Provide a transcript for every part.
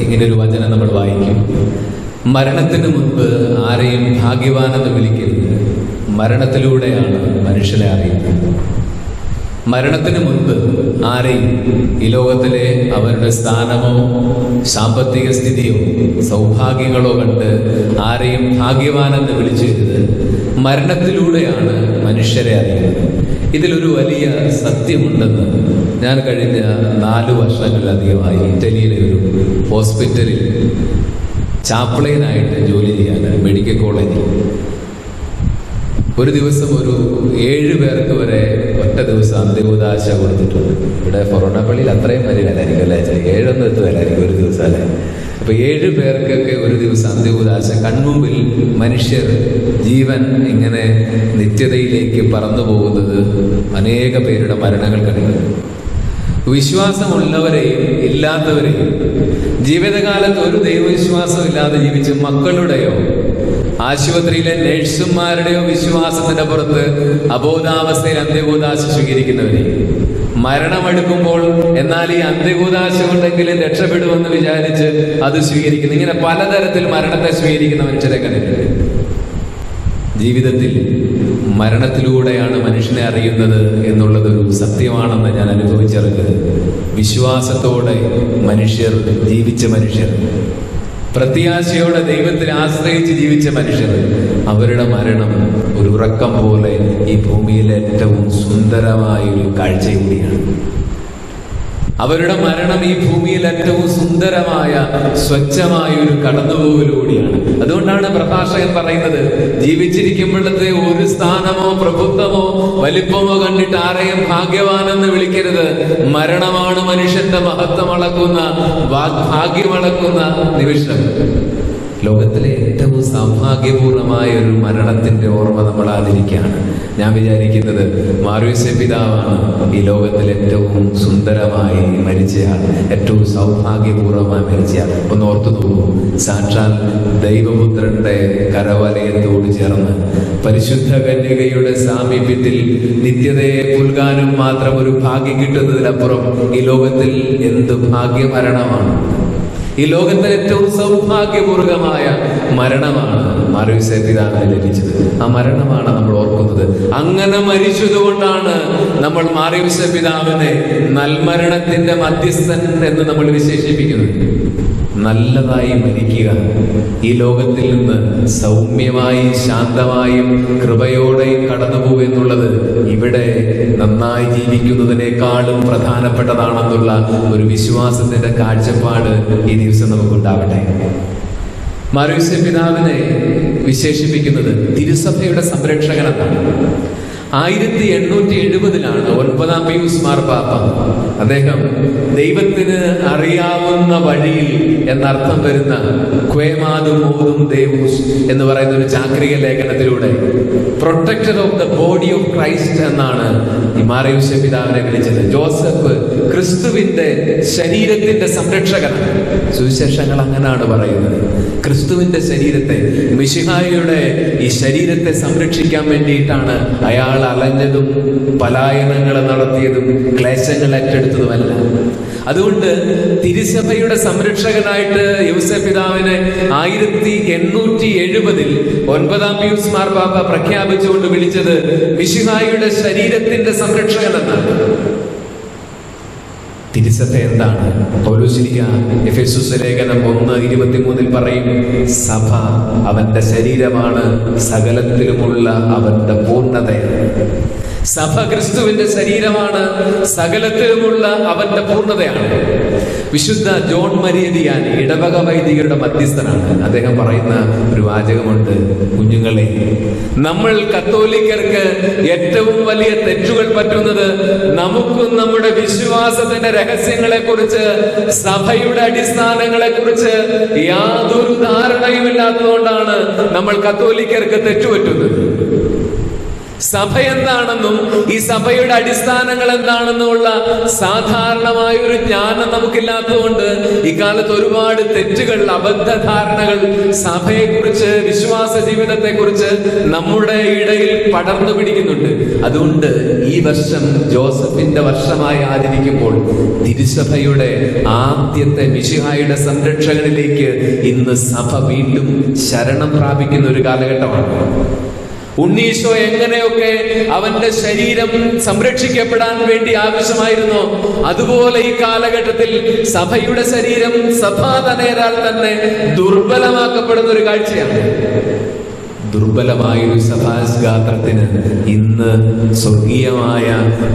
ഇങ്ങനൊരു വചനം നമ്മൾ വായിക്കും. മരണത്തിന് മുൻപ് ആരെയും ഭാഗ്യവാനെന്ന് വിളിക്കരുത്, മരണത്തിലൂടെയാണ് മനുഷ്യനെ അറിയുന്നത്. മരണത്തിന് മുൻപ് ആരെയും ഈ ലോകത്തിലെ അവരുടെ സ്ഥാനമോ സാമ്പത്തിക സ്ഥിതിയോ സൗഭാഗ്യങ്ങളോ കണ്ട് ആരെയും ഭാഗ്യവാനെന്ന് വിളിച്ചിരുത്. മരണത്തിലൂടെയാണ് മനുഷ്യരെ അറിയുന്നത്. ഇതിലൊരു വലിയ സത്യമുണ്ടെന്ന് ഞാൻ കഴിഞ്ഞ 4 വർഷങ്ങളിലധികമായി ഇറ്റലിയിലെ ഒരു ഹോസ്പിറ്റലിൽ ചാപ്ലൈനായിട്ട് ജോലി ചെയ്യാൻ, മെഡിക്കൽ കോളേജിൽ ഒരു ദിവസം ഒരു 7 പേർക്ക് വരെ ഒറ്റ ദിവസം അന്ത്യകൂദാശ കൊടുത്തിട്ടുണ്ട്. ഇവിടെ ഫൊറോണപ്പള്ളിയിൽ അത്രയും വരില്ലായിരിക്കും അല്ലേ, 7 എത്തുവല്ലായിരിക്കും ഒരു ദിവസം അല്ലേ. അപ്പൊ 7 പേർക്കൊക്കെ ഒരു ദിവസം അന്ത്യകൂദാശ കൺമുമ്പിൽ മനുഷ്യർ ജീവൻ ഇങ്ങനെ നിത്യതയിലേക്ക് പറന്നു പോകുന്നത് അനേക പേരുടെ മരണങ്ങൾ കണ്ടു. വിശ്വാസമുള്ളവരെയും ഇല്ലാത്തവരെയും ജീവിതകാലത്ത് ഒരു ദൈവവിശ്വാസം ഇല്ലാതെ ജീവിച്ച് മക്കളുടെയോ ആശുപത്രിയിലെ നഴ്സുമാരുടെയോ വിശ്വാസത്തിന്റെ പുറത്ത് അബോധാവസ്ഥയിൽ അന്ത്യകൂദാശ സ്വീകരിക്കുന്നവരെ, മരണമെടുക്കുമ്പോൾ എന്നാൽ ഈ അന്ത്യകൂദാശ കൊണ്ടെങ്കിലും രക്ഷപ്പെടുമെന്ന് വിചാരിച്ച് അത് സ്വീകരിക്കുന്നു. ഇങ്ങനെ പലതരത്തിൽ മരണത്തെ സ്വീകരിക്കുന്ന മനുഷ്യരെ കണ്ടിട്ടുണ്ട്. ജീവിതത്തിൽ മരണത്തിലൂടെയാണ് മനുഷ്യനെ അറിയുന്നത് എന്നുള്ളതൊരു സത്യമാണെന്ന് ഞാൻ അനുഭവിച്ചറിഞ്ഞത്. വിശ്വാസത്തോടെ മനുഷ്യർ ജീവിച്ച മനുഷ്യർ, പ്രത്യാശയോടെ ദൈവത്തിൽ ആശ്രയിച്ച് ജീവിച്ച മനുഷ്യർ, അവരുടെ മരണം ഒരു ഉറക്കം പോലെ ഈ ഭൂമിയിലെ ഏറ്റവും സുന്ദരമായ ഒരു കാഴ്ച കൂടിയാണ്. അവരുടെ മരണം ഈ ഭൂമിയിൽ ഏറ്റവും സുന്ദരമായ സ്വച്ഛമായ ഒരു കടന്നുപോകലുകൂടിയാണ്. അതുകൊണ്ടാണ് പ്രഭാഷകൻ പറയുന്നത്, ജീവിച്ചിരിക്കുമ്പോഴത്തെ ഒരു സ്ഥാനമോ പ്രഭുത്വമോ വലിപ്പമോ കണ്ടിട്ട് ആരെയും ഭാഗ്യവാനെന്ന് വിളിക്കരുത്. മരണമാണ് മനുഷ്യന്റെ മഹത്വം അളക്കുന്ന, ഭാഗ്യമളക്കുന്ന നിമിഷം. ലോകത്തിലെ ഏറ്റവും സൗഭാഗ്യപൂർണമായ ഒരു മരണത്തിന്റെ ഓർമ്മ നമ്മൾ ആദരിക്കുകയാണ്. ഞാൻ വിചാരിക്കുന്നത് മാർയൂസ് പിതാവാണ് ഈ ലോകത്തിൽ ഏറ്റവും സുന്ദരമായി മരിച്ചയാൾ, ഏറ്റവും സൗഭാഗ്യപൂർവമായി മരിച്ചയാൾ. ഒന്ന് ഓർത്തു നോക്കൂ, സാക്ഷാൽ ദൈവപുത്രന്റെ കരവലയത്തോട് ചേർന്ന് പരിശുദ്ധ കന്യകയുടെ സാമീപ്യത്തിൽ നിത്യതയെ പുൽകാനും മാത്രം ഒരു ഭാഗ്യം കിട്ടുന്നതിനപ്പുറം ഈ ലോകത്തിൽ എന്ത് ഭാഗ്യമരണമാണ്! ഈ ലോകത്തിലെ ഏറ്റവും സൗഭാഗ്യപൂർവമായ മരണമാണ് മാർയൂസ് പിതാവിന് ലഭിച്ചത്. ആ മരണമാണ് നമ്മൾ ഓർക്കുന്നത്. അങ്ങനെ മരിച്ചതുകൊണ്ടാണ് നമ്മൾ മാർയൂസ് പിതാവിനെ നൽമരണത്തിന്റെ മധ്യസ്ഥൻ എന്ന് നമ്മൾ വിശേഷിപ്പിക്കുന്നത്. നല്ലതായി മരിക്കുക, ഈ ലോകത്തിൽ നിന്ന് സൗമ്യമായി ശാന്തമായും കൃപയോടെയും കടന്നുപോകുക എന്നുള്ളത് ഇവിടെ നന്നായി ജീവിക്കുന്നതിനേക്കാളും പ്രധാനപ്പെട്ടതാണെന്നുള്ള ഒരു വിശ്വാസത്തിന്റെ കാഴ്ചപ്പാട് ഈ ദിവസം നമുക്കുണ്ടാവട്ടെ. മാർയൂസ് പിതാവിനെ വിശേഷിപ്പിക്കുന്നത് തിരുസഭയുടെ സംരക്ഷകനെന്നാണ്. 1870 9-ാം പീയൂസ് മാർപ്പാപ്പ അദ്ദേഹം ദൈവത്തിന് അറിയാവുന്ന വഴിയിൽ എന്നർത്ഥം വരുന്ന ക്വേമാതും മോതും ദേവൂസ് എന്ന് പറയുന്ന ഒരു ചാക്രിക ലേഖനത്തിലൂടെ protector of the body of Christ എന്നാണ് ഈ മാർയൂസ് പിതാവിനെ വിളിച്ചത്. ജോസഫ് ക്രിസ്തുവിന്റെ ശരീരത്തിന്റെ സംരക്ഷകനാണ്. സുവിശേഷങ്ങൾ അങ്ങനെയാണ് പറയുന്നത്. ക്രിസ്തുവിന്റെ ശരീരത്തെ, മിശിഹായുടെ ഈ ശരീരത്തെ സംരക്ഷിക്കാൻ വേണ്ടിയിട്ടാണ് അയാൾ അലഞ്ഞതും പലായനങ്ങൾ നടത്തിയതും ക്ലേശങ്ങൾ ഏറ്റെടുത്തതുമല്ല. അതുകൊണ്ട് തിരുസഭയുടെ സംരക്ഷകനായിട്ട് യൗസേപ്പ് പിതാവിനെ 1870 9-ാം പീയൂസ് മാർപ്പാപ്പ പ്രഖ്യാപിച്ചുകൊണ്ട് വിളിച്ചത് മിശിഹായുടെ ശരീരത്തിന്റെ സംരക്ഷകൻ എന്നാണ്. തിരുസഭ എന്താണ്? പൗലോസ്ലീഹ എഫെസൂസ് ലേഖനം 1:23 പറയും, സഭ അവന്റെ ശരീരമാണ്, സകലത്തിലുമുള്ള അവന്റെ പൂർണ്ണതയാണ്. സഭ ക്രിസ്തുവിന്റെ ശരീരമാണ്, സകലത്തിലുമുള്ള അവന്റെ പൂർണ്ണതയാണ്. വിശുദ്ധ ജോൺ മരിയ ദിയാനി ഇടവക വൈദികരുടെ മധ്യസ്ഥനാണ്. അദ്ദേഹം പറയുന്ന ഒരു വാചകമുണ്ട്, കുഞ്ഞുങ്ങളെ, നമ്മൾ കത്തോലിക്കർക്ക് ഏറ്റവും വലിയ തെറ്റുകൾ പറ്റുന്നത് നമുക്കും നമ്മുടെ വിശ്വാസത്തിന്റെ രഹസ്യങ്ങളെ കുറിച്ച്, സഭയുടെ അടിസ്ഥാനങ്ങളെ കുറിച്ച് യാതൊരു ധാരണയുമില്ലാത്തതുകൊണ്ടാണ് നമ്മൾ കത്തോലിക്കർക്ക് തെറ്റുപറ്റുന്നത്. സഭ എന്താണെന്നും ഈ സഭയുടെ അടിസ്ഥാനങ്ങൾ എന്താണെന്നുമുള്ള സാധാരണമായ ഒരു ജ്ഞാനം നമുക്കില്ലാത്തതുകൊണ്ട് ഇക്കാലത്ത് ഒരുപാട് തെറ്റുകൾ, അബദ്ധധാരണകൾ സഭയെക്കുറിച്ച്, വിശ്വാസ ജീവിതത്തെക്കുറിച്ച് നമ്മുടെ ഇടയിൽ പടർന്നു പിടിക്കുന്നുണ്ട്. അതുകൊണ്ട് ഈ വർഷം ജോസഫിന്റെ വർഷമായി ആചരിക്കുമ്പോൾ തിരുസഭയുടെ ആദ്യത്തെ മിശിഹായുടെ സംരക്ഷകനിലേക്ക് ഇന്ന് സഭ വീണ്ടും ശരണം പ്രാപിക്കുന്ന ഒരു കാലഘട്ടമാണ്. ഉണ്ണീശോ എങ്ങനെയൊക്കെ അവന്റെ ശരീരം സംരക്ഷിക്കപ്പെടാൻ വേണ്ടി ആവശ്യമായിരുന്നോ, അതുപോലെ ഈ കാലഘട്ടത്തിൽ സഭയുടെ ശരീരം സഭാതനേരാൽ തന്നെ ദുർബലമാക്കപ്പെടുന്ന ഒരു കാഴ്ചയാണ്. ദുർബലമായൊരു സഭാഗാത്രത്തിന് ഇന്ന് സ്വർഗീയമായ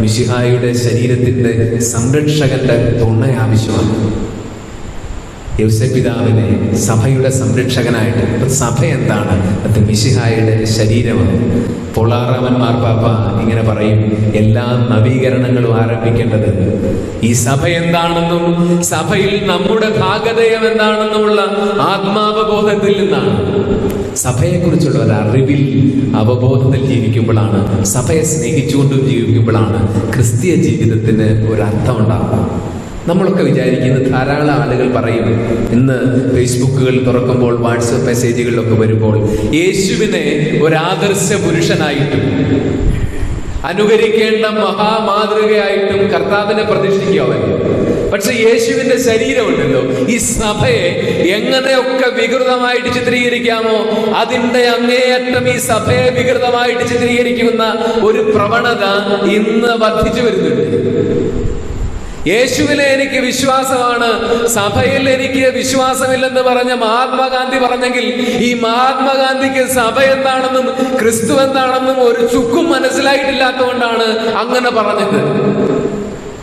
മിശിഹായുടെ ശരീരത്തിന്റെ സംരക്ഷകന്റെ തുണ ആവശ്യമാണ്. യൗസപിതാവിനെ സഭയുടെ സംരക്ഷകനായിട്ട്, സഭ എന്താണ്? അത് മിശിഹായുടെ ശരീരമാണ്. പൊളാറാമൻ മാർപ്പാപ്പ ഇങ്ങനെ പറയും, എല്ലാ നവീകരണങ്ങളും ആരംഭിക്കേണ്ടത് ഈ സഭ എന്താണെന്നും സഭയിൽ നമ്മുടെ ഭാഗധേയം എന്താണെന്നുമുള്ള ആത്മാവബോധത്തിൽ നിന്നാണ്. സഭയെക്കുറിച്ചുള്ള ഒരു അറിവിൽ, അവബോധത്തിൽ ജീവിക്കുമ്പോഴാണ്, സഭയെ സ്നേഹിച്ചുകൊണ്ടും ജീവിക്കുമ്പോഴാണ് ക്രിസ്തീയ ജീവിതത്തിന് ഒരർത്ഥം ഉണ്ടാകും. നമ്മളൊക്കെ വിചാരിക്കുന്നത്, ധാരാളം ആളുകൾ പറയും, ഇന്ന് ഫേസ്ബുക്കുകൾ തുറക്കുമ്പോൾ, വാട്സപ്പ് മെസ്സേജുകളിലൊക്കെ വരുമ്പോൾ, യേശുവിനെ ഒരാദർശ പുരുഷനായിട്ടും അനുകരിക്കേണ്ട മഹാമാതൃകയായിട്ടും കർത്താവിനെ പ്രതിഷ്ഠിക്കുക. പക്ഷെ യേശുവിന്റെ ശരീരമുണ്ടല്ലോ, ഈ സഭയെ എങ്ങനെയൊക്കെ വികൃതമായിട്ട് ചിത്രീകരിക്കാമോ അതിന്റെ അങ്ങേയറ്റം ഈ സഭയെ വികൃതമായിട്ട് ചിത്രീകരിക്കുന്ന ഒരു പ്രവണത ഇന്ന് വർദ്ധിച്ചു വരുന്നുണ്ട്. യേശുവിലെ എനിക്ക് വിശ്വാസമാണ്, സഭയിൽ എനിക്ക് വിശ്വാസമില്ലെന്ന് പറഞ്ഞ മഹാത്മാഗാന്ധി പറഞ്ഞെങ്കിൽ, ഈ മഹാത്മാഗാന്ധിക്ക് സഭ എന്താണെന്നും ക്രിസ്തു എന്താണെന്നും ഒരു ചുക്കും മനസ്സിലായിട്ടില്ലാത്തതുകൊണ്ടാണ് അങ്ങനെ പറഞ്ഞത്.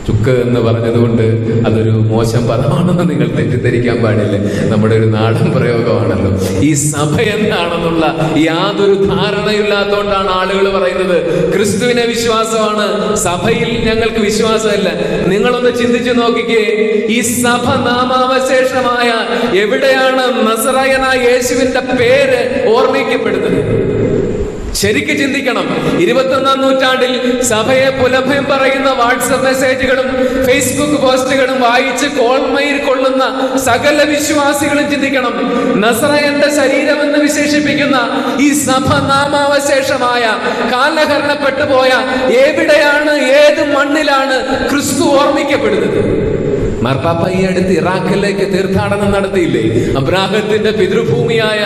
ചുക്ക് എന്ന് പറഞ്ഞതുകൊണ്ട് അതൊരു മോശം പദമാണെന്ന് നിങ്ങൾ തെറ്റിദ്ധരിക്കാൻ പാടില്ല. നമ്മുടെ ഒരു നാടൻ പ്രയോഗമാണല്ലോ. ഈ സഭ എന്താണെന്നുള്ള യാതൊരു ധാരണയില്ലാത്തതുകൊണ്ടാണ് ആളുകൾ പറയുന്നത് ക്രിസ്തുവിനെ വിശ്വാസമാണ്, സഭയിൽ ഞങ്ങൾക്ക് വിശ്വാസമില്ല. നിങ്ങളൊന്ന് ചിന്തിച്ചു നോക്കിക്കേ, ഈ സഭ നാമാവശേഷമായ എവിടെയാണ് നസറായനായ യേശുവിന്റെ പേര് ഓർമ്മിക്കപ്പെടുന്നത്? ശരിക്ക് ചിന്തിക്കണം. 21-ാം നൂറ്റാണ്ടിൽ സഭയെ പുലഭയം പറയുന്ന വാട്സപ്പ് മെസ്സേജുകളും ഫേസ്ബുക്ക് പോസ്റ്റുകളും വായിച്ച് കോൾമയിൽ കൊള്ളുന്ന സകല വിശ്വാസികളും ചിന്തിക്കണം, നസറയന്റെ ശരീരമെന്ന് വിശേഷിപ്പിക്കുന്ന ഈ സഭ നാമാവശേഷമായ, കാലഹരണപ്പെട്ടു പോയ എവിടെയാണ്, ഏത് മണ്ണിലാണ് ക്രിസ്തു ഓർമ്മിക്കപ്പെടുന്നത്? മാർപ്പാപ്പ ഈ അടുത്ത് ഇറാഖിലേക്ക് തീർത്ഥാടനം നടത്തിയില്ലേ? അബ്രാഹത്തിന്റെ പിതൃഭൂമിയായ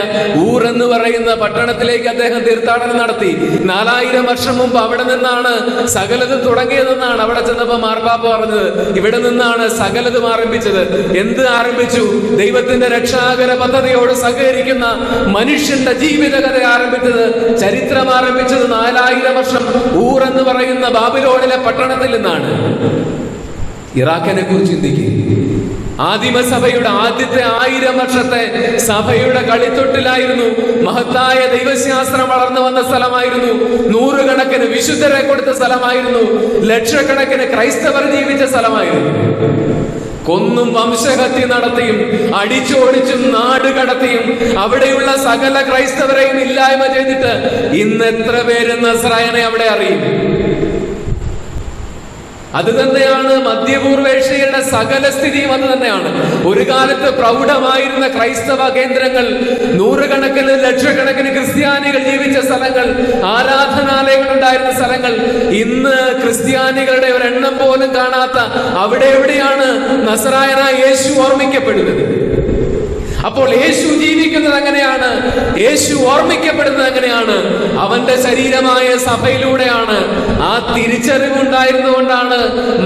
ഊർ എന്ന് പറയുന്ന പട്ടണത്തിലേക്ക് അദ്ദേഹം തീർത്ഥാടനം നടത്തി. 4000 വർഷം മുമ്പ് അവിടെ നിന്നാണ് സകലതും തുടങ്ങിയതെന്നാണ് അവിടെ ചെന്നപ്പോ മാർപ്പാപ്പ പറഞ്ഞത്. ഇവിടെ നിന്നാണ് സകലതും ആരംഭിച്ചത്. എന്ത് ആരംഭിച്ചു? ദൈവത്തിന്റെ രക്ഷാകര പദ്ധതിയോട് സഹകരിക്കുന്ന മനുഷ്യന്റെ ജീവിതകഥ ആരംഭിച്ചത്, ചരിത്രം ആരംഭിച്ചത് 4000 വർഷം ഊർ എന്ന് പറയുന്ന ബാബിലോണിലെ പട്ടണത്തിൽ നിന്നാണ്. ഇറാഖിനെ കുറിച്ച് ചിന്തിക്കുക. ആദിമസഭയുടെ ആദ്യത്തെ 1000 വർഷത്തെ സഭയുടെ കളിത്തൊട്ടിലായിരുന്നു. മഹത്തായ ദൈവശാസ്ത്രം വളർന്നു വന്ന സ്ഥലമായിരുന്നു. 100 കണക്കിന് വിശുദ്ധരെ കൊടുത്ത സ്ഥലമായിരുന്നു. ലക്ഷക്കണക്കിന് ക്രൈസ്തവർ ജീവിച്ച സ്ഥലമായിരുന്നു. കൊന്നും വംശഹത്യ നടത്തിയും അടിച്ചോടിച്ചും നാട് കടത്തിയും അവിടെയുള്ള സകല ക്രൈസ്തവരെയും ഇല്ലായ്മ ചെയ്തിട്ട് ഇന്ന് എത്ര പേര് നസ്രായനെ അവിടെ അറിയും? അത് തന്നെയാണ് മധ്യപൂർവേഷ്യയുടെ സകല സ്ഥിതിയും. അത് തന്നെയാണ്. ഒരു കാലത്ത് പ്രൗഢമായിരുന്ന ക്രൈസ്തവ കേന്ദ്രങ്ങൾ, 100 കണക്കിന് ലക്ഷക്കണക്കിന് ക്രിസ്ത്യാനികൾ ജീവിച്ച സ്ഥലങ്ങൾ, ആരാധനാലയങ്ങൾ ഉണ്ടായിരുന്ന സ്ഥലങ്ങൾ, ഇന്ന് ക്രിസ്ത്യാനികളുടെ ഒരെണ്ണം പോലും കാണാത്ത അവിടെ എവിടെയാണ് നസറായനായ യേശു ഓർമ്മിക്കപ്പെടുന്നത്? അപ്പോൾ യേശു ജീവിക്കുന്നത് എങ്ങനെയാണ്? യേശു ഓർമ്മിക്കപ്പെടുന്നത് എങ്ങനെയാണ്? അവന്റെ ശരീരമായ സഭയിലൂടെയാണ്. ആ തിരിച്ചറിവുണ്ടായിരുന്നുകൊണ്ടാണ്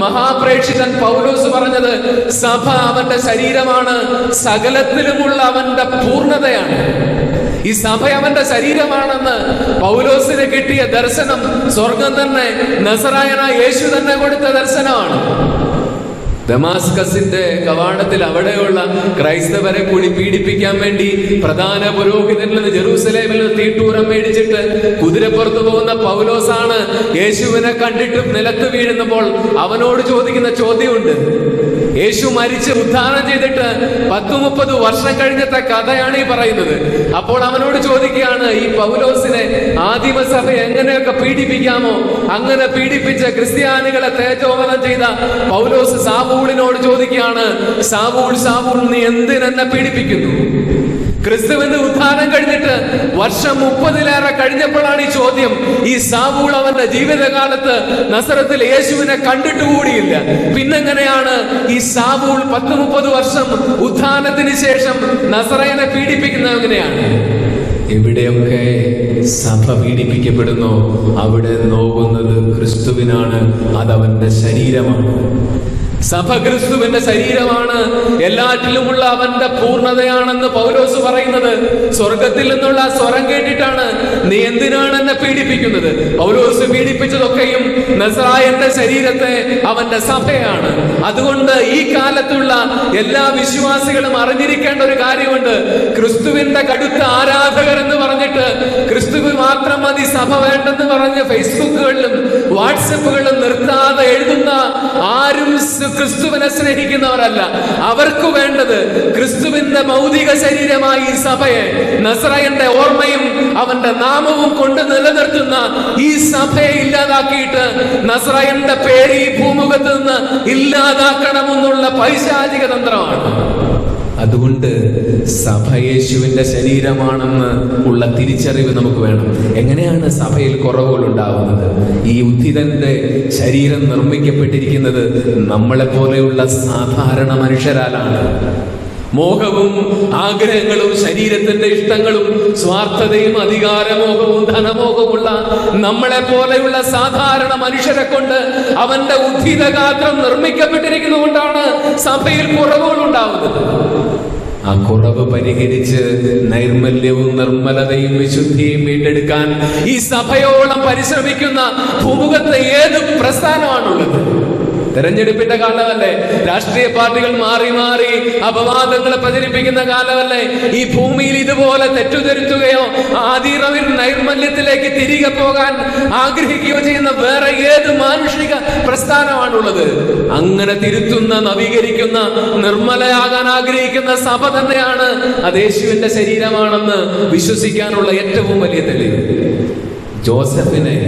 മഹാപ്രേക്ഷിതൻ പൗലോസ് പറഞ്ഞത്, സഭ അവന്റെ ശരീരമാണ്, സകലത്തിലുമുള്ള അവന്റെ പൂർണ്ണതയാണ്. ഈ സഭ അവന്റെ ശരീരമാണെന്ന് പൗലോസിന് കിട്ടിയ ദർശനം സ്വർഗം തന്നെ, നസറായനായ യേശു തന്നെ കൊടുത്ത ദർശനമാണ്. ദമാസ്കസിന്റെ കവാടത്തിൽ അവിടെയുള്ള ക്രൈസ്തവരെ കൂടി പീഡിപ്പിക്കാൻ വേണ്ടി പ്രധാന പുരോഹിതനിൽ നിന്ന് ജെറൂസലേമിൽ നിന്ന് തീട്ടൂരം മേടിച്ചിട്ട് കുതിരപ്പുറത്ത് പോകുന്ന പൗലോസാണ് യേശുവിനെ കണ്ടിട്ടും നിലത്ത് വീഴുന്നപ്പോൾ അവനോട് ചോദിക്കുന്ന ചോദ്യമുണ്ട്, യേശു മരിച്ച് ഉദ്ധാനം ചെയ്തിട്ട് 10-30 വർഷം കഴിഞ്ഞത്തെ കഥയാണ് ഈ പറയുന്നത്. അപ്പോൾ അവനോട് ചോദിക്കുകയാണ്, ഈ പൗലോസിനെ ആദിമസഭ എങ്ങനെയൊക്കെ പീഡിപ്പിക്കാമോ അങ്ങനെ പീഡിപ്പിച്ച ക്രിസ്ത്യാനികളെ തേജോവധം ചെയ്ത പൗലോസ് സാവൂളിനോട് ചോദിക്കുകയാണ്, സാവൂൾ സാവൂൾ, നീ എന്തിനെന്നെ പീഡിപ്പിക്കുന്നു? ക്രിസ്തുവിന്റെ ഉദ്ധാനം കഴിഞ്ഞിട്ട് വർഷം 30-ലേറെ കഴിഞ്ഞപ്പോഴാണ് ഈ ചോദ്യം. ഈ സാവൂൾ അവന്റെ ജീവിതകാലത്ത് നസറത്തിൽ യേശുവിനെ കണ്ടിട്ടുകൂടിയില്ല. പിന്നെങ്ങനെയാണ് ഈ സാവൂൾ 10-30 വർഷം ഉദ്ധാനത്തിന് ശേഷം നസറയനെ പീഡിപ്പിക്കുന്നത്? എങ്ങനെയാണ്? എവിടെയൊക്കെ സഭ പീഡിപ്പിക്കപ്പെടുന്നു അവിടെ നോക്കുന്നത് ക്രിസ്തുവിനാണ്, അതവന്റെ ശരീരമാണ്. സഭ ക്രിസ്തുവിന്റെ ശരീരമാണ്, എല്ലാറ്റിലുമുള്ള അവന്റെ പൂർണ്ണതയാണെന്ന് പൗലോസ് പറയുന്നത്. സ്വർഗത്തിൽ നിന്നുള്ള സ്വരം കേട്ടിട്ടാണ് നീ എന്തിനാണ് എന്നെ പീഡിപ്പിക്കുന്നത്? പൗലോസ് പീഡിപ്പിച്ചതൊക്കെയും നസറായന്റെ ശരീരത്തെ, അവന്റെ സഭയാണ്. അതുകൊണ്ട് ഈ കാലത്തുള്ള എല്ലാ വിശ്വാസികളും അറിഞ്ഞിരിക്കേണ്ട ഒരു കാര്യമുണ്ട്. ക്രിസ്തുവിന്റെ കടുത്ത ആരാധകർ എന്ന് പറഞ്ഞിട്ട് ക്രിസ്തുവിൽ മാത്രം മതി സഭ വേണ്ടെന്ന് പറഞ്ഞ് ഫേസ്ബുക്കുകളിലും വാട്സപ്പുകളിലും നിർത്താതെ എഴുതുന്ന ആരും ക്രിസ്തുവിനെ സ്നേഹിക്കുന്നവരല്ല. അവർക്ക് വേണ്ടത് ക്രിസ്തുവിന്റെ ഭൗതിക ശരീരമായി ഈ സഭയെ, നസറയന്റെ ഓർമ്മയും അവന്റെ നാമവും കൊണ്ട് നിലനിർത്തുന്ന ഈ സഭയെ ഇല്ലാതാക്കിയിട്ട് നസറയന്റെ പേര് ഈ ഭൂമുഖത്ത് നിന്ന് ഇല്ലാതാക്കണമെന്നുള്ള പൈശാചിക തന്ത്രമാണ്. അതുകൊണ്ട് സഭ യേശുവിന്റെ ശരീരമാണെന്ന് ഉള്ള തിരിച്ചറിവ് നമുക്ക് വേണം. എങ്ങനെയാണ് സഭയിൽ കുറവുകൾ ഉണ്ടാവുന്നത്? ഈ ഉദ്ധിതന്റെ ശരീരം നിർമ്മിക്കപ്പെട്ടിരിക്കുന്നത് നമ്മളെപ്പോലെയുള്ള സാധാരണ മനുഷ്യരാലാണ്. മോഹവും ആഗ്രഹങ്ങളും ശരീരത്തിന്റെ ഇഷ്ടങ്ങളും സ്വാർത്ഥതയും അധികാരമോഹവും ധനമോഹമുള്ള നമ്മളെ പോലെയുള്ള സാധാരണ മനുഷ്യരെ കൊണ്ട് അവന്റെ ഉദ്ധിത ഗാത്രം നിർമ്മിക്കപ്പെട്ടിരിക്കുന്നതുകൊണ്ടാണ് സഭയിൽ കുറവുകൾ ഉണ്ടാവുന്നത്. ആ കുറവ് പരിഹരിച്ച് നൈർമല്യവും നിർമ്മലതയും വിശുദ്ധിയും വീണ്ടെടുക്കാൻ ഈ സഭയോളം പരിശ്രമിക്കുന്ന ഭൂമുഖത്ത് ഏത് പ്രസ്ഥാനമാണുള്ളത്? തെരഞ്ഞെടുപ്പിന്റെ കാലമല്ലേ? രാഷ്ട്രീയ പാർട്ടികൾ മാറി മാറി അപവാദങ്ങളെ പ്രചരിപ്പിക്കുന്ന കാലമല്ലേ? ഈ ഭൂമിയിൽ ഇതുപോലെ തെറ്റുതിരുത്തുകയോ ആദിറവിൽ നൈർമല്യത്തിലേക്ക് തിരികെ പോകാൻ ആഗ്രഹിക്കുകയോ ചെയ്യുന്ന വേറെ ഏത് മാനുഷിക പ്രസ്ഥാനമാണുള്ളത്? അങ്ങനെ തിരുത്തുന്ന, നവീകരിക്കുന്ന, നിർമ്മലയാകാൻ ആഗ്രഹിക്കുന്ന സഭ തന്നെയാണ് അത് യേശുവിന്റെ ശരീരമാണെന്ന് വിശ്വസിക്കാനുള്ള ഏറ്റവും വലിയ തെളിവ്. ജോസഫിനെ,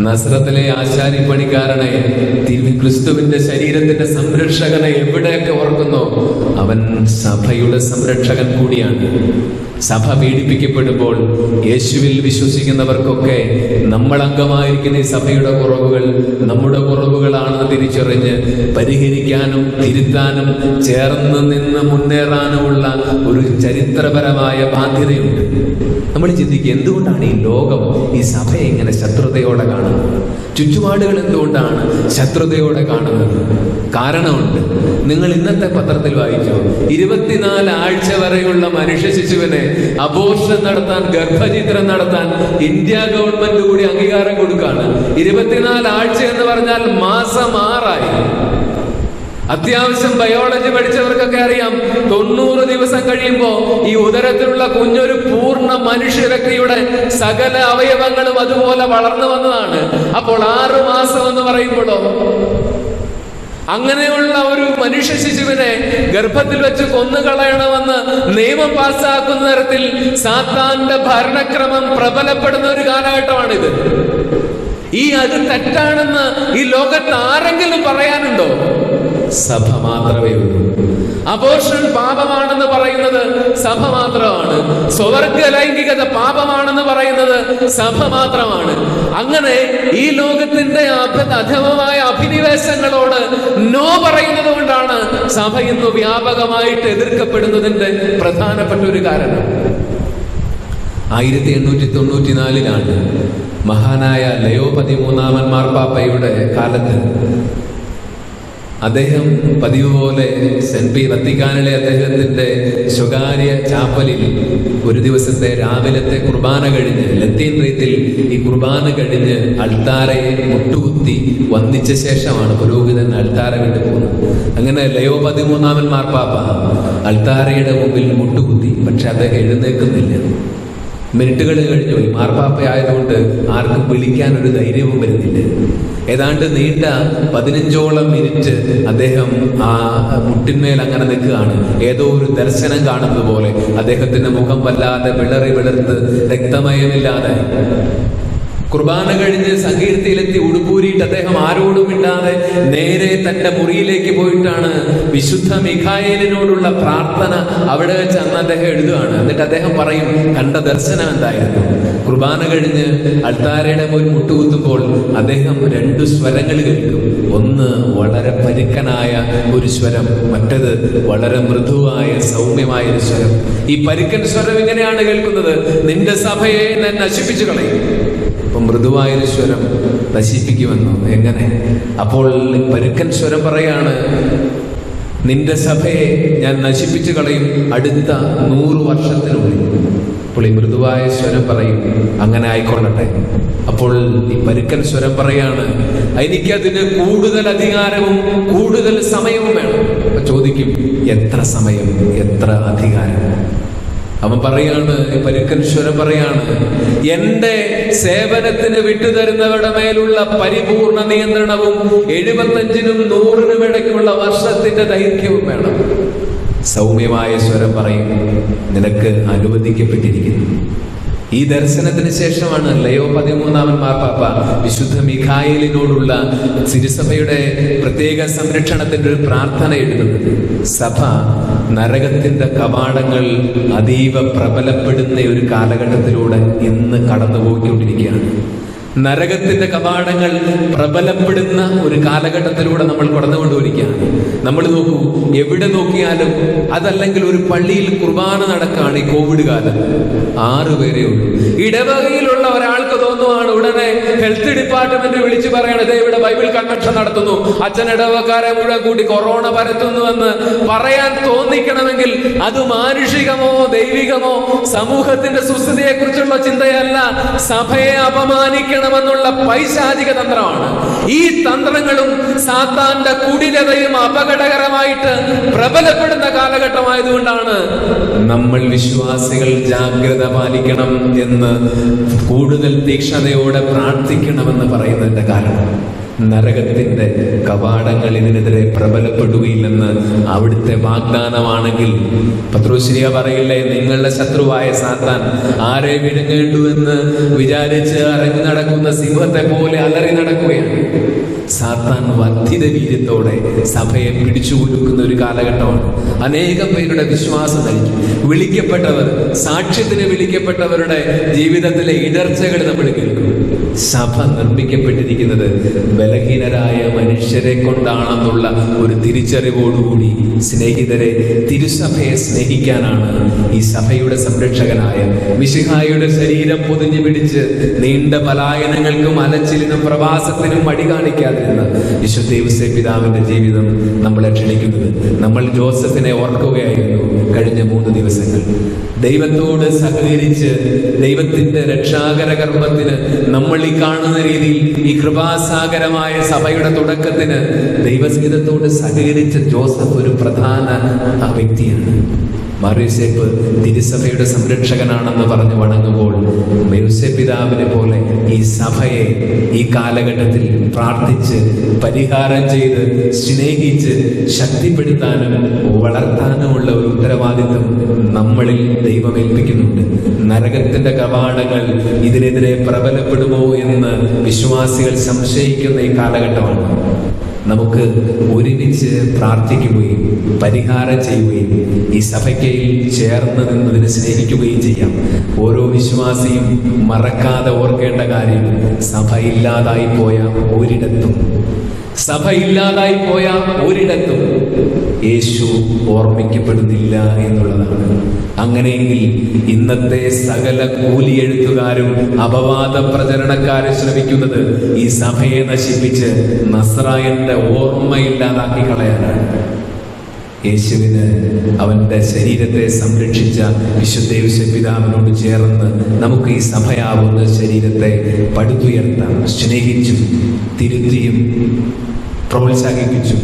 നസ്രത്തിലെ ആശാരിപ്പണിക്കാരനെ, ക്രിസ്തുവിന്റെ ശരീരത്തിന്റെ സംരക്ഷകനെ എവിടെയൊക്കെ ഓർക്കുന്നോ അവൻ സഭയുടെ സംരക്ഷകൻ കൂടിയാണ്. സഭ പീഡിപ്പിക്കപ്പെടുമ്പോൾ യേശുവിൽ വിശ്വസിക്കുന്നവർക്കൊക്കെ നമ്മൾ അംഗമായിരിക്കുന്ന ഈ സഭയുടെ കുറവുകൾ നമ്മുടെ കുറവുകളാണെന്ന് തിരിച്ചറിഞ്ഞ് പരിഹരിക്കാനും തിരുത്താനും ചേർന്ന് നിന്ന് മുന്നേറാനുമുള്ള ഒരു ചരിത്രപരമായ ബാധ്യതയുണ്ട്. നമ്മൾ ചിന്തിക്കുക, എന്തുകൊണ്ടാണ് ഈ ലോകം ഈ സഭയെ ഇങ്ങനെ ശത്രുതയോടെ കാണുന്നത്? ചുറ്റുപാടുകൾ എന്തുകൊണ്ടാണ് ശത്രുതയോടെ കാണുന്നത്? കാരണമുണ്ട്. നിങ്ങൾ ഇന്നത്തെ പത്രത്തിൽ വായിച്ചു, 24 ആഴ്ച വരെയുള്ള മനുഷ്യ ശിശുവിനെ അബോർഷൻ നടത്താൻ, ഗർഭചിത്രം നടത്താൻ ഇന്ത്യ ഗവൺമെന്റ് കൂടി അംഗീകാരം കൊടുക്കാണ്. 24 ആഴ്ച എന്ന് പറഞ്ഞാൽ മാസം 6ആയി. അത്യാവശ്യം ബയോളജി പഠിച്ചവർക്കൊക്കെ അറിയാം, 90 ദിവസം കഴിയുമ്പോ ഈ ഉദരത്തിലുള്ള കുഞ്ഞൊരു പൂർണ്ണ മനുഷ്യ വ്യക്തിയുടെ സകല അവയവങ്ങളും അതുപോലെ വളർന്നു വന്നതാണ്. അപ്പോൾ 6 മാസം എന്ന് പറയുമ്പോഴോ, അങ്ങനെയുള്ള ഒരു മനുഷ്യ ശിശുവിനെ ഗർഭത്തിൽ വെച്ച് കൊന്നുകളയണമെന്ന് നിയമം പാസ്സാക്കുന്ന തരത്തിൽ സാത്താന്റെ ഭരണക്രമം പ്രബലപ്പെടുന്ന ഒരു കാലഘട്ടമാണിത്. അത് തെറ്റാണെന്ന് ഈ ലോകത്ത് ആരെങ്കിലും പറയാനുണ്ടോ? സഭ മാത്രമേ ഉള്ളൂ. അബോർഷൻ പാപമാണെന്ന് പറയുന്നത് സഭ മാത്രമാണ്. സ്വവർഗ ലൈംഗികത പാപമാണെന്ന് പറയുന്നത് സഭ മാത്രമാണ്. അങ്ങനെ ഈ ലോകത്തിന്റെ അധമമായ അഭിനിവേശങ്ങളോട് നോ പറയുന്നത് കൊണ്ടാണ് സഭ ഇന്ന് വ്യാപകമായിട്ട് എതിർക്കപ്പെടുന്നതിന്റെ പ്രധാനപ്പെട്ട ഒരു കാരണം. 1894 മഹാനായ ലയോ 13 മാർപ്പാപ്പയുടെ കാലത്ത് അദ്ദേഹം പതിവ് പോലെ വത്തിക്കാനിലെ അദ്ദേഹത്തിന്റെ സ്വകാര്യ ചാപ്പലിൽ ഒരു ദിവസത്തെ രാവിലത്തെ കുർബാന കഴിഞ്ഞ്, ലത്തീൻ റീത്തിൽ ഈ കുർബാന കഴിഞ്ഞ് അൾത്താരയെ മുട്ടുകുത്തി വന്ദിച്ച ശേഷമാണ് പുരോഹിതൻ അൾത്താര വിട്ടു പോകുന്നത്. അങ്ങനെ ലയോ 13 മാർപ്പാപ്പ അൾത്താരയുടെ മുമ്പിൽ മുട്ടുകുത്തി. പക്ഷെ അദ്ദേഹം എഴുന്നേൽക്കുന്നില്ല. മിനിറ്റുകൾ കഴിഞ്ഞു പോയി. മാർപ്പാപ്പയായതുകൊണ്ട് ആർക്കും വിളിക്കാൻ ഒരു ധൈര്യവും വരുന്നില്ല. ഏതാണ്ട് നീണ്ട 15ഓളം മിനിറ്റ് അദ്ദേഹം ആ മുട്ടിന്മേൽ അങ്ങനെ നിൽക്കുകയാണ്. ഏതോ ഒരു ദർശനം കാണുന്നത് പോലെ അദ്ദേഹത്തിന്റെ മുഖം വല്ലാതെ വിളർത്ത് രക്തമയമില്ലാതെ. കുർബാന കഴിഞ്ഞ് സങ്കീർത്തിയിലെത്തി ഉടുപ്പൂരിയിട്ട് അദ്ദേഹം ആരോടും ഇല്ലാതെ നേരെ തന്റെ മുറിയിലേക്ക് പോയിട്ടാണ് വിശുദ്ധ മിഖായേലിനോടുള്ള പ്രാർത്ഥന അവിടെ വെച്ച് അന്ന് അദ്ദേഹം എഴുതുകയാണ്. എന്നിട്ട് അദ്ദേഹം പറയും, കണ്ട ദർശനം എന്തായിരുന്നു. കുർബാന കഴിഞ്ഞ് അൾത്താരയുടെ മുൻ മുട്ടുകുത്തുമ്പോൾ അദ്ദേഹം 2 സ്വരങ്ങൾ കേൾക്കും. ഒന്ന് വളരെ പരുക്കനായ ഒരു സ്വരം, മറ്റത് വളരെ മൃദുവായ സൗമ്യമായ ഒരു സ്വരം. ഈ പരുക്കൻ സ്വരം ഇങ്ങനെയാണ് കേൾക്കുന്നത്: നിന്റെ സഭയെ ഞാൻ നശിപ്പിച്ചു കളയും. മൃദുവായൊരു സ്വരം നശിപ്പിക്കുമെന്നോ? എങ്ങനെ? അപ്പോൾ പരുക്കൻ സ്വരം പറയാണ്, നിന്റെ സഭയെ ഞാൻ നശിപ്പിച്ചു കളയും അടുത്ത 100 വർഷത്തിനുള്ളിൽ. അപ്പോൾ ഈ മൃദുവായ സ്വരം പറയും, അങ്ങനെ ആയിക്കൊള്ളട്ടെ. അപ്പോൾ ഈ പരുക്കൻ സ്വരം പറയാണ്, എനിക്കതിന് കൂടുതൽ അധികാരവും കൂടുതൽ സമയവും വേണം. ചോദിക്കും, എത്ര സമയം, എത്ര അധികാരം? അവൻ പറയാണ്, പരുക്കൻ സ്വരം പറയാണ്, എന്റെ സേവനത്തിന് വിട്ടുതരുന്നവരുടെ മേലുള്ള പരിപൂർണ നിയന്ത്രണവും 75-നും 100-നും ഇടയ്ക്കുള്ള വർഷത്തിന്റെ ദൈർഘ്യവും വേണം. സൗമ്യമായ സ്വരം പറയും, നിനക്ക് അനുവദിക്കപ്പെട്ടിരിക്കുന്നു. ഈ ദർശനത്തിന് ശേഷമാണ് ലയോ 13 മാർപ്പാപ്പ വിശുദ്ധ മിഖായേലിനോടുള്ള തിരുസഭയുടെ പ്രത്യേക സംരക്ഷണത്തിന്റെ ഒരു പ്രാർത്ഥന എഴുതുന്നത്. സഭ നരകത്തിന്റെ കവാടങ്ങൾ അതീവ പ്രബലപ്പെടുന്ന ഒരു കാലഘട്ടത്തിലൂടെ ഇന്ന് കടന്നുപോയിക്കൊണ്ടിരിക്കുകയാണ്. നരകത്തിന്റെ കവാടങ്ങൾ പ്രബലപ്പെടുന്ന ഒരു കാലഘട്ടത്തിലൂടെ നമ്മൾ കടന്നുകൊണ്ടിരിക്കുകയാണ്. നമ്മൾ നോക്കൂ, എവിടെ നോക്കിയാലും, അതല്ലെങ്കിൽ ഒരു പള്ളിയിൽ കുർബാന നടക്കുകയാണ് ഈ കോവിഡ് കാലം, 6 പേരേ ഉള്ളൂ. ഇടവകയിലുള്ള ഒരാൾക്ക് തോന്നുവാണ്, ഉടനെ ഹെൽത്ത് ഡിപ്പാർട്ട്മെന്റ് വിളിച്ചു പറയണത്, ഇവിടെ ബൈബിൾ കൺവെൻഷൻ നടത്തുന്നു, അച്ഛൻ ഇടവക്കാരെ മുഴുവൻ കൂടി കൊറോണ പരത്തുന്നുവെന്ന് പറയാൻ തോന്നിക്കണമെങ്കിൽ അത് മാനുഷികമോ ദൈവികമോ സമൂഹത്തിന്റെ സുസ്ഥിതിയെ കുറിച്ചുള്ള ചിന്തയല്ല, സഭയെ അപമാനിക്കണം െന്നുള്ള പൈശാചിക തന്ത്രമാണ്. ഈ തന്ത്രങ്ങളും സാത്താന്റെ കുടിലതയും അപകടകരമായിട്ട് പ്രബലപ്പെടുന്ന കാലഘട്ടമായതുകൊണ്ടാണ് നമ്മൾ വിശ്വാസികൾ ജാഗ്രത പാലിക്കണം എന്ന് കൂടുതൽ തീക്ഷ്ണതയോടെ പ്രാർത്ഥിക്കണമെന്ന് പറയുന്നതിന്റെ കാരണം നരകത്തിന്റെ കവാടങ്ങൾ ഇതിനെതിരെ പ്രബലപ്പെടുകയില്ലെന്ന് അവിടുത്തെ വാഗ്ദാനമാണെങ്കിൽ പത്രോശ്രീയ പറയില്ലേ, നിങ്ങളുടെ ശത്രുവായ സാത്താൻ ആരെ വിഴുങ്ങേണ്ടുവെന്ന് വിചാരിച്ച് അറിഞ്ഞു നടക്കുന്ന സിംഹത്തെ പോലെ അലറി നടക്കുകയാണ്. സാത്താൻ വർദ്ധിത വീര്യത്തോടെ സഭയെ പിടിച്ചുകുലുക്കുന്ന ഒരു കാലഘട്ടമാണ്. അനേകം പേരുടെ വിശ്വാസം നൽകി വിളിക്കപ്പെട്ടവർ, സാക്ഷ്യത്തിന് വിളിക്കപ്പെട്ടവരുടെ ജീവിതത്തിലെ ഇടർച്ചകൾ നമ്മൾ കേൾക്കും. സഭ നിർമ്മിക്കപ്പെട്ടിരിക്കുന്നത് ബലഹീനരായ മനുഷ്യരെ കൊണ്ടാണെന്നുള്ള ഒരു തിരിച്ചറിവോടുകൂടി സ്നേഹിതരെ, തിരുസഭയെ സ്നേഹിക്കാനാണ് ഈ സഭയുടെ സംരക്ഷകനായ മിശിഹായുടെ ശരീരം പൊതിഞ്ഞു പിടിച്ച് നീണ്ട പലായനങ്ങൾക്കും അലച്ചിലിനും പ്രവാസത്തിനും മടി കാണിക്കാതിരുന്ന വിശുദ്ധ ഔസേപ്പ് പിതാവിന്റെ ജീവിതം നമ്മളെ ക്ഷണിക്കുന്നത്. നമ്മൾ ജോസഫിനെ ഓർക്കുകയായിരുന്നു കഴിഞ്ഞ 3 ദിവസങ്ങൾ. ദൈവത്തോട് സഹകരിച്ച് ദൈവത്തിന്റെ രക്ഷാകര കർമ്മത്തിന് നമ്മൾ ഈ കാണുന്ന രീതിയിൽ ഈ കൃപാസാഗരമായ സഭയുടെ തുടക്കത്തിന് ദൈവസംഗീതത്തോട് സഹകരിച്ച ജോസഫ് ഒരു പ്രധാന വ്യക്തിയാണ്. ഔസേപ്പ് തിരുസഭയുടെ സംരക്ഷകനാണെന്ന് പറഞ്ഞു വണങ്ങുമ്പോൾ ഔസേപ്പ് പിതാവിനെ പോലെ ഈ സഭയെ ഈ കാലഘട്ടത്തിൽ പ്രാർത്ഥിച്ച് പരിഹാരം ചെയ്ത് സ്നേഹിച്ച് ശക്തിപ്പെടുത്താനും വളർത്താനുമുള്ള ഒരു ഉത്തരവാദിത്വം നമ്മളിൽ ദൈവം ഏൽപ്പിക്കുന്നുണ്ട്. നരകത്തിന്റെ കവാടങ്ങൾ ഇതിനെതിരെ പ്രബലപ്പെടുമോ എന്ന് വിശ്വാസികൾ സംശയിക്കുന്ന ഈ കാലഘട്ടമാണ്. നമുക്ക് ഒരുമിച്ച് പ്രാർത്ഥിക്കുകയും പരിഹാരം ചെയ്യുകയും ഈ സഭയ്ക്ക് ചേർന്ന് നിന്നതിനെ സ്നേഹിക്കുകയും ചെയ്യാം. ഓരോ വിശ്വാസിയും മറക്കാതെ ഓർക്കേണ്ട കാര്യം, സഭ ഇല്ലാതായി പോയ ഒരിടത്തും യേശു ഓർമ്മിക്കപ്പെടുന്നില്ല എന്നുള്ളതാണ്. അങ്ങനെയെങ്കിൽ ഇന്നത്തെ സകല കൂലിയെഴുത്തുകാരും അപവാദ പ്രചരണക്കാരും ശ്രമിക്കുന്നത് ഈ സഭയെ നശിപ്പിച്ച് നസ്രായന്റെ ഓർമ്മയില്ലാതാക്കി കളയാനാണ്. യേശുവിന് അവന്റെ ശരീരത്തെ സംരക്ഷിച്ച വിശുദ്ധ ഔസേപ്പ് പിതാവിനോട് ചേർന്ന് നമുക്ക് ഈ സഭയാവുന്ന ശരീരത്തെ പടുത്തുയർത്താം. സ്നേഹിച്ചും തിരുത്തിയും പ്രോത്സാഹിപ്പിച്ചും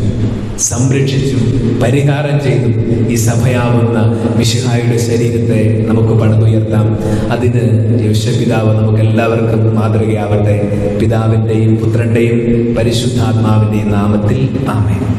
സംരക്ഷിച്ചും പരിഹാരം ചെയ്തും ഈ സഭയാവുന്ന മിശിഹായുടെ ശരീരത്തെ നമുക്ക് പണിതുയർത്താം. അതിന് യേശുപിതാവ് നമുക്ക് എല്ലാവർക്കും മാതൃകയാവട്ടെ. പിതാവിൻ്റെയും പുത്രൻ്റെയും പരിശുദ്ധാത്മാവിൻ്റെയും നാമത്തിൽ ആമേൻ.